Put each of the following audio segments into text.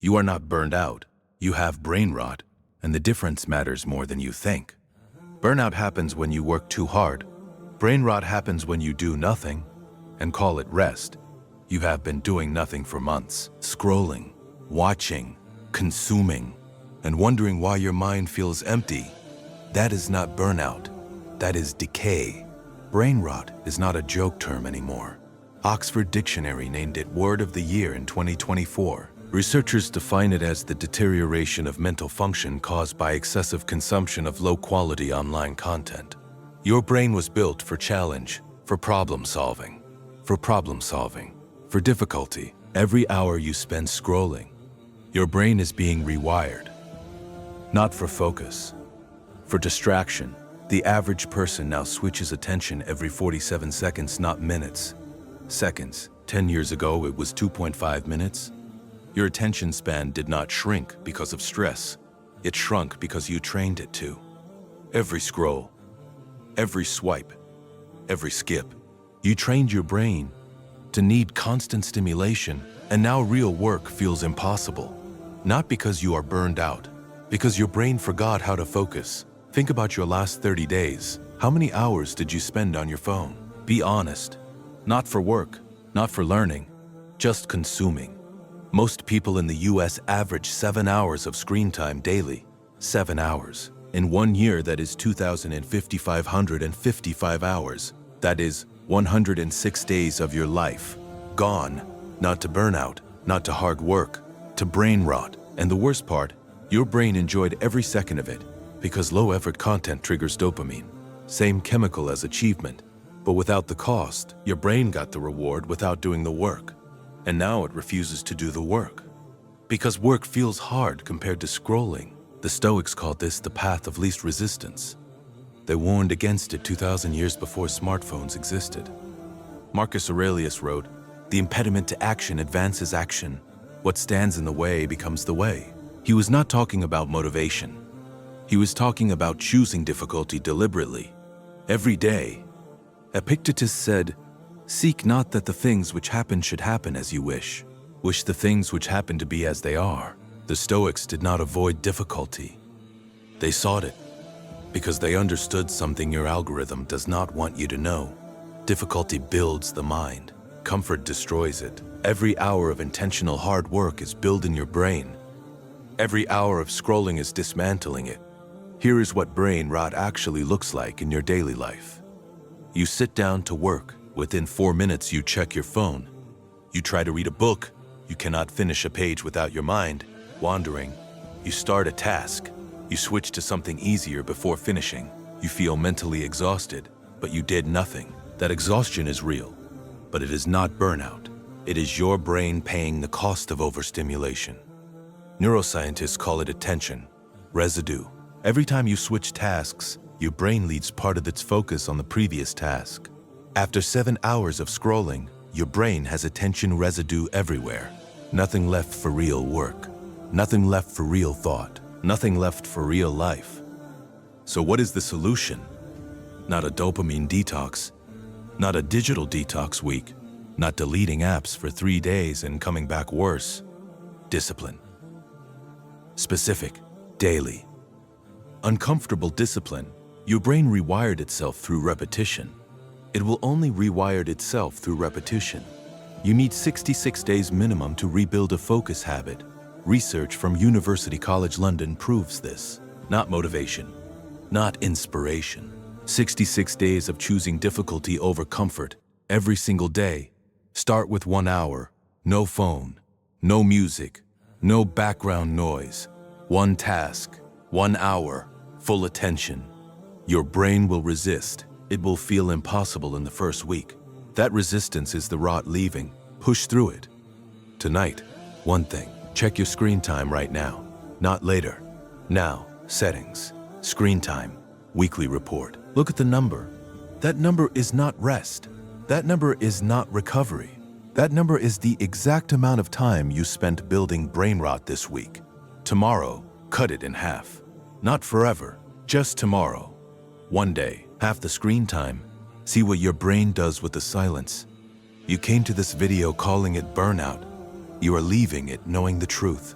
You are not burned out. You have brain rot, and the difference matters more than you think. Burnout happens when you work too hard. Brain rot happens when you do nothing and call it rest. You have been doing nothing for months, scrolling, watching, consuming, and wondering why your mind feels empty. That is not burnout. That is decay. Brain rot is not a joke term anymore. Oxford Dictionary named it Word of the Year in 2024. Researchers define it as the deterioration of mental function caused by excessive consumption of low-quality online content. Your brain was built for challenge, for problem solving, for difficulty. Every hour you spend scrolling, your brain is being rewired. Not for focus, for distraction. The average person now switches attention every 47 seconds, not minutes. Seconds. 10 years ago, it was 2.5 minutes. Your attention span did not shrink because of stress. It shrunk because you trained it to. Every scroll, every swipe, every skip. You trained your brain to need constant stimulation, and now real work feels impossible. Not because you are burned out, because your brain forgot how to focus. Think about your last 30 days. How many hours did you spend on your phone? Be honest. Not for work, not for learning, just consuming. Most people in the US average 7 hours of screen time daily. 7 hours. In 1 year, that is 2,555 hours. That is 106 days of your life. Gone. Not to burnout, not to hard work, to brain rot. And the worst part, your brain enjoyed every second of it because low-effort content triggers dopamine. Same chemical as achievement, but without the cost. Your brain got the reward without doing the work. And now it refuses to do the work. Because work feels hard compared to scrolling. The Stoics called this the path of least resistance. They warned against it 2,000 years before smartphones existed. Marcus Aurelius wrote, "The impediment to action advances action. What stands in the way becomes the way." He was not talking about motivation. He was talking about choosing difficulty deliberately, every day. Epictetus said, "Seek not that the things which happen should happen as you wish. Wish the things which happen to be as they are." The Stoics did not avoid difficulty. They sought it because they understood something your algorithm does not want you to know. Difficulty builds the mind. Comfort destroys it. Every hour of intentional hard work is building your brain. Every hour of scrolling is dismantling it. Here is what brain rot actually looks like in your daily life. You sit down to work. Within 4 minutes, you check your phone. You try to read a book. You cannot finish a page without your mind wandering. You start a task. You switch to something easier before finishing. You feel mentally exhausted, but you did nothing. That exhaustion is real, but it is not burnout. It is your brain paying the cost of overstimulation. Neuroscientists call it attention residue. Every time you switch tasks, your brain leaves part of its focus on the previous task. After 7 hours of scrolling, your brain has attention residue everywhere. Nothing left for real work. Nothing left for real thought. Nothing left for real life. So what is the solution? Not a dopamine detox. Not a digital detox week. Not deleting apps for 3 days and coming back worse. Discipline. Specific. Daily. Uncomfortable discipline. Your brain rewired itself through repetition. It will only rewire itself through repetition. You need 66 days minimum to rebuild a focus habit. Research from University College London proves this. Not motivation, not inspiration. 66 days of choosing difficulty over comfort every single day. Start with 1 hour, no phone, no music, no background noise. One task, 1 hour, full attention. Your brain will resist. It will feel impossible in the first week. That resistance is the rot leaving. Push through it. Tonight, one thing. Check your screen time right now, not later. Now, settings, screen time, weekly report. Look at the number. That number is not rest. That number is not recovery. That number is the exact amount of time you spent building brain rot this week. Tomorrow, cut it in half. Not forever, just tomorrow. One day, half the screen time. See what your brain does with the silence. You came to this video calling it burnout. You are leaving it knowing the truth.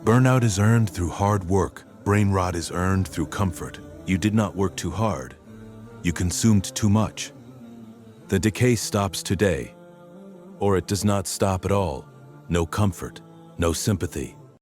Burnout is earned through hard work. Brain rot is earned through comfort. You did not work too hard. You consumed too much. The decay stops today, or it does not stop at all. No comfort, no sympathy,